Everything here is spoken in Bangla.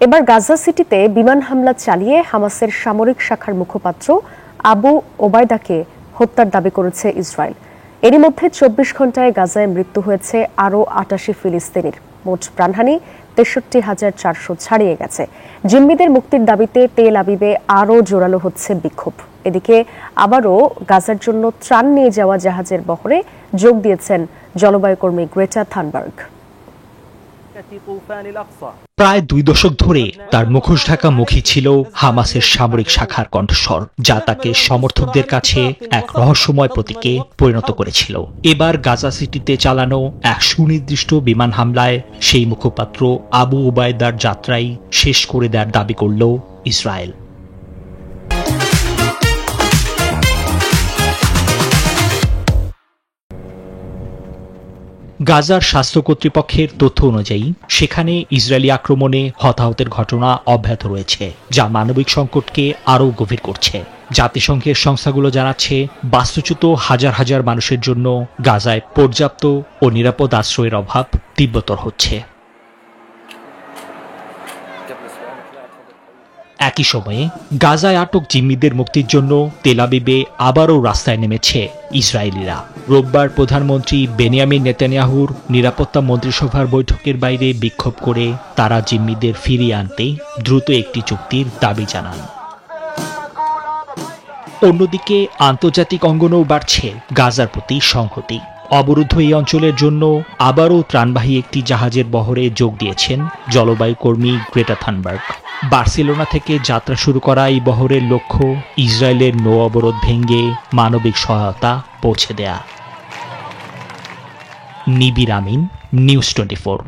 এবার গাজা সিটিতে বিমান হামলা চালিয়ে হামাসের সামরিক শাখার মুখপাত্র আবু ওবায়দাকে হত্যার দাবি করেছে ইসরায়েল। এরই মধ্যে ২৪ ঘন্টায় গাজায় মৃত্যু হয়েছে আরও ৮৮ ফিলিস্তিনির। মোট প্রাণহানি ৬৩,৪০০ ছাড়িয়ে গেছে। জিম্মিদের মুক্তির দাবিতে তেল আবিবে আরও জোরালো হচ্ছে বিক্ষোভ। এদিকে আবারও গাজার জন্য ত্রাণ নিয়ে যাওয়া জাহাজের বহরে যোগ দিয়েছেন জলবায়ু কর্মী গ্রেটা থানবার্গ। প্রায় ২ দশক ধরে তার মুখোশ ঢাকা মুখই ছিল হামাসের সামরিক শাখার কণ্ঠস্বর, যা তাকে সমর্থকদের কাছে এক রহস্যময় প্রতীকে পরিণত করেছিল। এবার গাজা সিটিতে চালানো এক সুনির্দিষ্ট বিমান হামলায় সেই মুখপাত্র আবু ওবায়দার যাত্রাই শেষ করে দেওয়ার দাবি করল ইসরায়েল। গাজার স্বাস্থ্য কর্তৃপক্ষের তথ্য অনুযায়ী সেখানে ইসরায়েলি আক্রমণে হতাহতের ঘটনা অব্যাহত রয়েছে, যা মানবিক সংকটকে আরও গভীর করছে। জাতিসংঘের সংস্থাগুলো জানাচ্ছে, বাস্তুচ্যুত হাজার হাজার মানুষের জন্য গাজায় পর্যাপ্ত ও নিরাপদ আশ্রয়ের অভাব তীব্রতর হচ্ছে। একই সময়ে গাজায় আটক জিম্মিদের মুক্তির জন্য তেল আবিবে আবারও রাস্তায় নেমেছে ইসরায়েলিরা। রোববার প্রধানমন্ত্রী বেনিয়ামিন নেতানিয়াহুর নিরাপত্তা মন্ত্রিসভার বৈঠকের বাইরে বিক্ষোভ করে তারা জিম্মিদের ফিরিয়ে আনতে দ্রুত একটি চুক্তির দাবি জানান। অন্যদিকে আন্তর্জাতিক অঙ্গনেও বাড়ছে গাজার প্রতি সংহতি। অবরুদ্ধ এই অঞ্চলের জন্য আবারও ত্রাণবাহী একটি জাহাজের বহরে যোগ দিয়েছেন জলবায়ু কর্মী গ্রেটা থানবার্গ। বার্সেলোনা থেকে যাত্রা শুরু করা এই বহরের লক্ষ্য ইসরায়েলের নৌ অবরোধ ভেঙে মানবিক সহায়তা পৌঁছে দেয়া। নিবির আমিন, নিউজ 24।